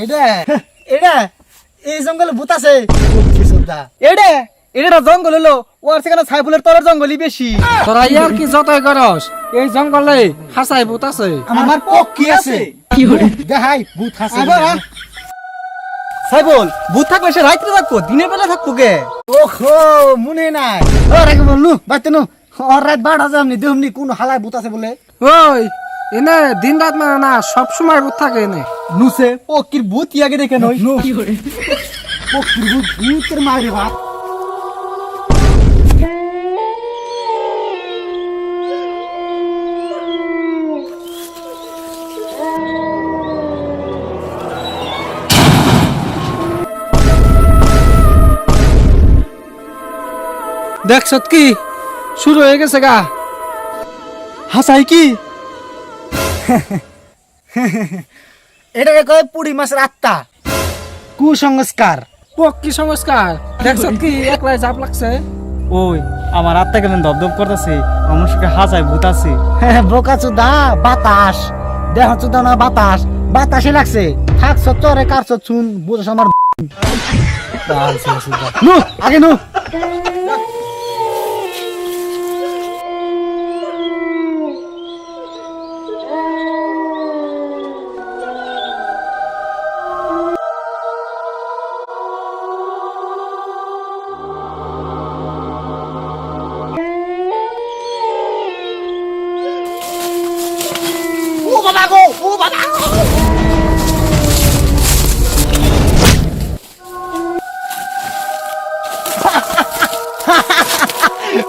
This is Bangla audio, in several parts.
এটা এটা এই জঙ্গলে ভূত আছে এডে এটা জঙ্গল হলো ওর সেখানে সাইফুলের তলের জঙ্গলই বেশি। তোরা ইয়ার কি যতই করস এই জঙ্গলে হাসাই ভূত আছে। আমার পক্ষী আছে দেখাই ভূত আছে সাইফুল ভূত থাকলে সে রাত্রে থাকবো দিনের বেলা থাকবো কে? ওহো মনে নাই ওরে বললু বাইতে নো আর রাত 12 বাজে আমনি দেহমনি কোন হালায় ভূত আছে বলে। ওই এনে দিন রাত মানে না সব সময় ভূত থাকে এনে। নুসে পক্ষীর ভূত ইয়াকে দেখে নই পক্ষীর ভূত ভূতের মারি ভাত দেখছত কি শুরু হয়ে গেছে গা। হাসাই কি এটাকে কয় পুরি মাছের আত্মা কুসংস্কার। পক্ষী সংস্কার দেখছত কি একলাই জাপ লাগছে। ওই আমার আত্মা কেমন ধবধব করতেছে আমার সঙ্গে হাসাই ভূত আছে। বোকা চুদা বাতাস দেহ চুদা না বাতাস বাতাসে লাগছে থাকছ চরে কারছ চুন বুঝছ আমার নু আগে নু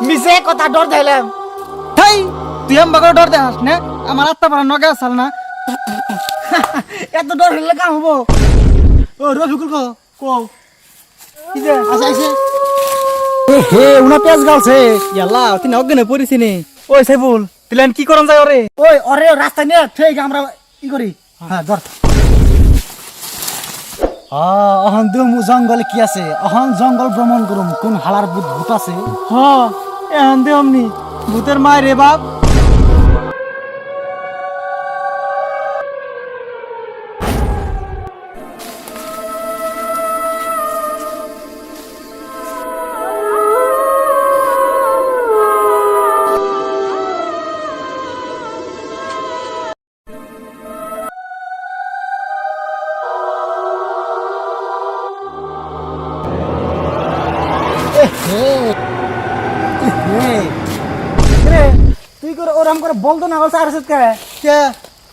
মিছে কথা ডর দিলাম। তাই তুই আমাকে ডর দেখাস না আমার আত্মা পাড়া নগে আসাল না এত ডর হলে কাম হবো। ও রফিকুল কো কো কি যে আইছে হে উনা পেজ গালছে ইয়াল্লা তুই অজ্ঞানে পড়িস নি। ওই সাইফুল তুই কি করন যায় ওরে? ওই ওরে রাস্তা নিয়ে ঠিক আমরা কি করি হ্যাঁ ধর অহন দুমু জঙ্গলে কি আছে অহন জঙ্গল ভ্রমণ করুম কোন হালার ভূত ভূত আছে। হ এখন দে অমনি ভূতের মায় রে বাপ। তুই করে ওরম করে বলতো না বলছে আর কে কে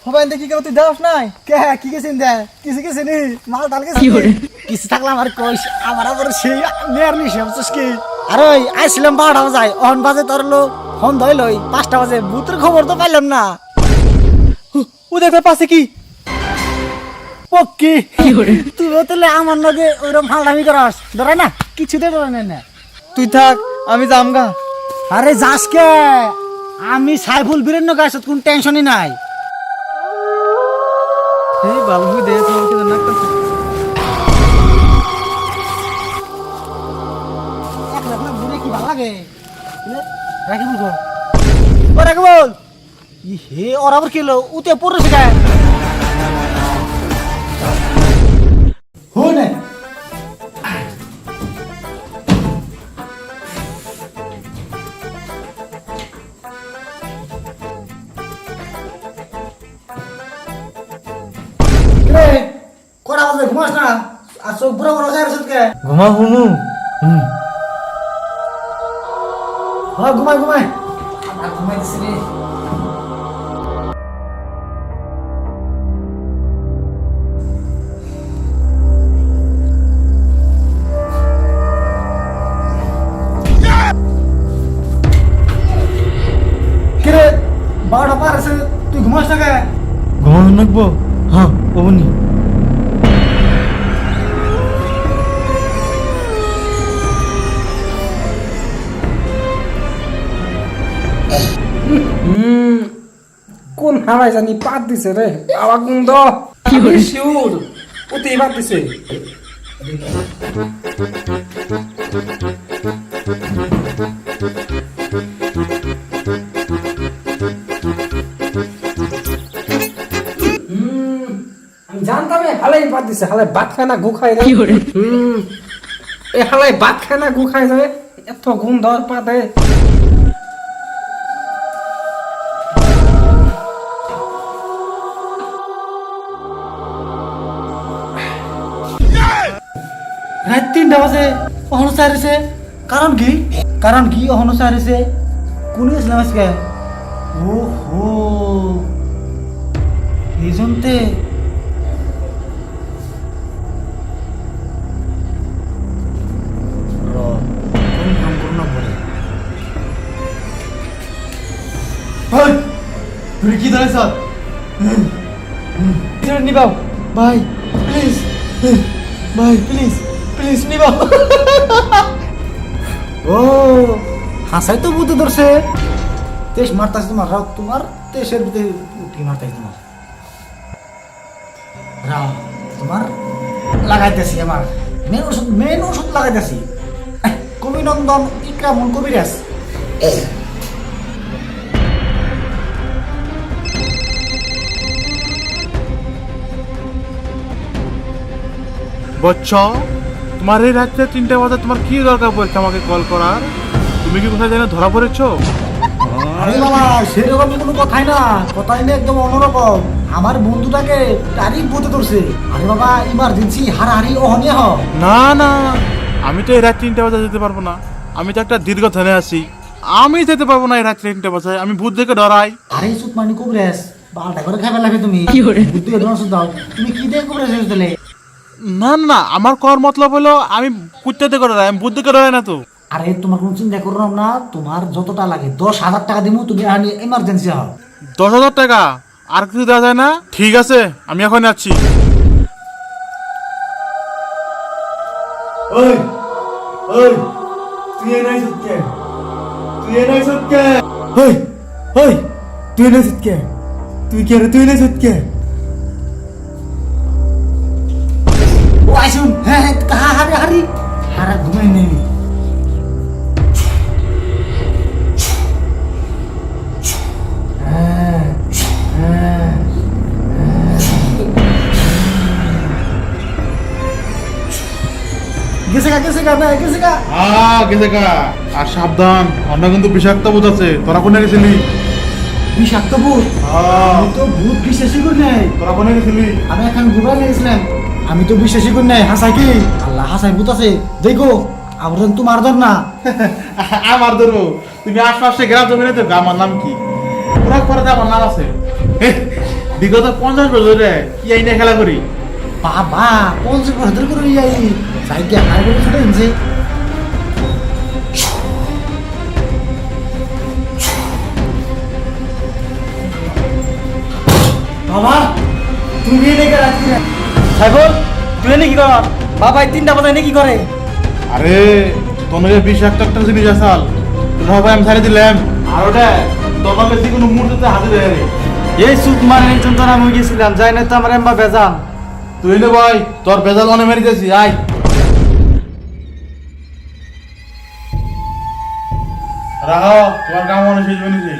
সবাই দেখি কেউ তুই দেখাস নাই কে কি গেছেন দে কিছু গেছে নি মাল ডাল গেছে কিছু থাকলাম আর কইস আমার আবার সেই নেয়ার নি সবচেয়ে কি আর ওই আইছিলাম 12টা বাজে অন বাজে তোর লো ফোন ধইল 5টা বাজে ভূতের খবর তো পাইলাম না। ও দেখতে পাচ্ছে কি পক্কি তুই বলতে আমার লগে ওইরকম ফালদামি করস ধরে না কিছুতে ধরে না। তুই থাক আমি যামগা। আরে যাস কে আমি সাইফুল বীরেন্দ্র গাছ কোন টেনশনই নাই। এই ভালো হই দে তোর কি নাকটা এক লাখ না বুড়ে কি ভালো লাগে রাখি বল ও রাখি বল হে ওর আবার কি হলো উতে পড়ছে গায় হনে কড়া বাজে ঘুমাস না আর চোখ বুড়ো বড় যায় রসদকে ঘুমা হুমু হ্যাঁ ঘুমাই ঘুমাই আমরা ঘুমাই দিছি রে কিরে 12টা পার আছে তুই ঘুমাস না কে ঘুমানো নাকবো হ্যাঁ ওবনি কোন হারাই জানি পাত দিছে রে আবার গুন্দ কি শিউর ওতেই পাত দিছে। আমি জানতাম এই হালাই বাদ দিছে, হালাই ভাত খায় না গু খায় যায়। এই হালাই ভাত খায় না গু খায় যায়, এত গন্ধ পাতে। রাত 3টা বাজে অহনো চাইছে, কারণ কি? কারণ কি অহনো চাইছে? কোন ইসলাম আজকে? ওহো, এই জন্যে তুই কি দাঁড়াইছ নিবাও ভাই, প্লিজ ভাই, প্লিজ প্লিজ নিবাও। ও হাসাই তো বুঝতে ধরছে, তেজ মারতাছে তোমার রাও, তোমার তেজের ভিতরে উঠি মারতাছে তোমার রাও, তোমার লাগাইতেছি আমার মেন ওষুধ লাগাইতেছি। কবিনন্দন ইকরামুল কবিরাজ। বচ্চ, তোমার এই রাত্রে 3টা বাজে তোমার কি দরকার পড়ছে আমাকে কল করার? তুমি কি কোথায় যেন ধরা পড়েছো? আরে বাবা, সেরকম কোনো কথাই না, কথাই না, একদম অন্যরকম। আমার বন্ধুটাকে তারিখ বলতে ধরছে। আরে বাবা, ইমার্জেন্সি হারাহারি অহনে হ। না না, আমি তো এই রাত 3টা বাজে যেতে পারবো না। আমি তো একটা দীর্ঘ ধ্যানে আছি, আমি যেতে পারবো না এই রাত 3টা বাজে। আমি ভূত দেখে ডরাই। আরে চুপ মানে কবিরাজ, বালটা করে খাইবার লাগে তুমি। বুদ্ধি ধরো দাও, তুমি কি দিয়ে কবিরাজ হয়েছিলে? না না, আমার কর মতলব হলো আমি কুত্তে দেখে ডরাই, আমি ভূত দেখে ডরাই না তো। আরে তোমার কোনো চিন্তা করলাম না, তোমার যতটা লাগে 10,000 টাকা দিব, তুমি এমার্জেন্সি হও। 10,000 টাকা? আর কিছু দেওয়া যায় না? ঠিক আছে, আমি এখন যাচ্ছি। ওই ওই, তুই এনাই সত্যি, তুই এনাই সত্যি। ওই ওই, তুই এনাই সত্যি, তুই কে রে? তুই এনাই সত্যি। ও আইসুন, হ্যাঁ হ্যাঁ, কাহা হারি হারি হারা ঘুমাই নেই। গেছে গা গেছে গা ভাই, গেছে গা। গেছে কা। আর সাবধান, অন্য কিন্তু বিষাক্ত ভূত আছে। তোরা কোনে গেছিলি? বিষাক্ত ভূত? আমি তো ভূত বিশ্বাসই করি নাই। তোরা কোনে গেছিলি? আমি এখন ঘুরাই নিয়েছিলাম, আমি তো বিশ্বাসই করি নাই। হাসাই কি আল্লাহ, হাসাই ভূত আছে দেখো, আমার তোমার ধর না। আমার ধরবো? তুমি আশপাশে গ্রাম জমি তো, আমার নাম কি? ওরা পরে আমার নাম আছে। বিগত 50 বছর ধরে কি আইনে খেলা করি। বাবা 50 বছর করে যাই যাই কি আমার বলে ছোট হয়েছে। বাবা তুমি লেগে রাখছি না। সাইফুল, তুই এনে কি কর? বাবা 3টা বাজে এনে কি করে? আরে তোমাকে বিষাক্ত একটা জিনিস আসাল, তোরা ভাই আমি ছাড়ে দিলাম। আর ওটা তোমাকে যে কোনো মুহূর্তে হাতে দেয় রে। এই সুত মানে একজন তো আমি গেছিলাম, যাই না তো আমার এম্বা বেজাম। তুই নে ভাই, তোর বেজাল মনে মেরিতেছি। আয় রাহো, তোমার কাম মনে শেষ বলেছি।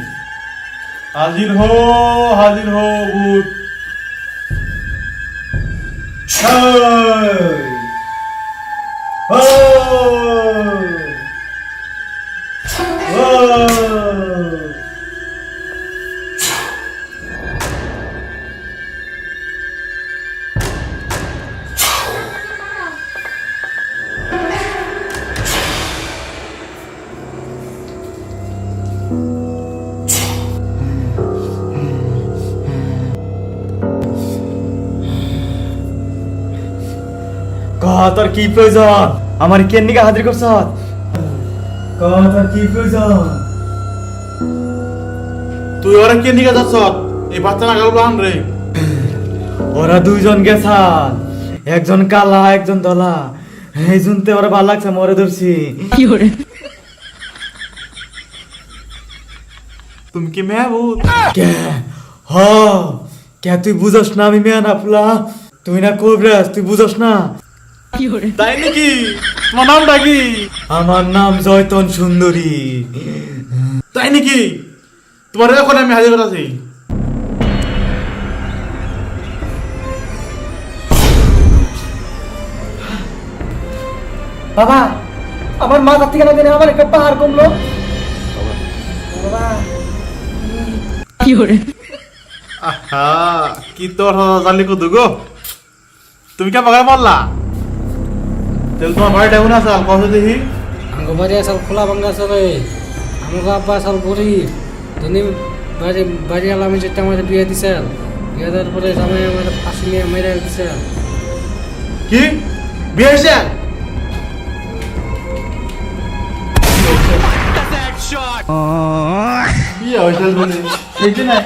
হাজির হো ভূত। তোর কি প্রয়োজন? আমার কেন নিকে হাজির করছ? তোর কি প্রয়োজন? তুই ওরা কে নিয়ে যাচ্ছ? এই বাচ্চা না গালবো আন রে। ওরা দুইজন গেছান, একজন কালা একজন ধলা। এই শুনতে ওরা ভালো লাগছে, মরে ধরছি। তুমি কি মেয়ে ভূত? কে? হ, কে তুই বুঝস না আমি মেয়া না ফুলা? তুই না কবিরাজ, তুই বুঝস না? তাই নাকি? তোমার নামটা কি? আমার নাম জয়তন সুন্দরী। তাই নাকি? তোমার এখন আমি হাজির করাছি। বাবা আমার মাথা থেকে না দিনে আমার একটা পাহাড় কমলো বাবা আহা কি তোর জালি কত গো তুমি কে বাগায় বললা তেল তোমার বাড়িটা উনা চাল কত দেখি আঙ্গ বাড়ি আসাল খোলা ভাঙ্গা চলে আমাকে আব্বা আসাল গরিব ধনী বাড়ি আলামে যেটা আমার বিয়ে দিছে বিয়ে দেওয়ার পরে জামাই আমার ফাঁসি নিয়ে মেরে দিছে কি বিয়ে হয়েছে বিয়ে হয়েছে সেই না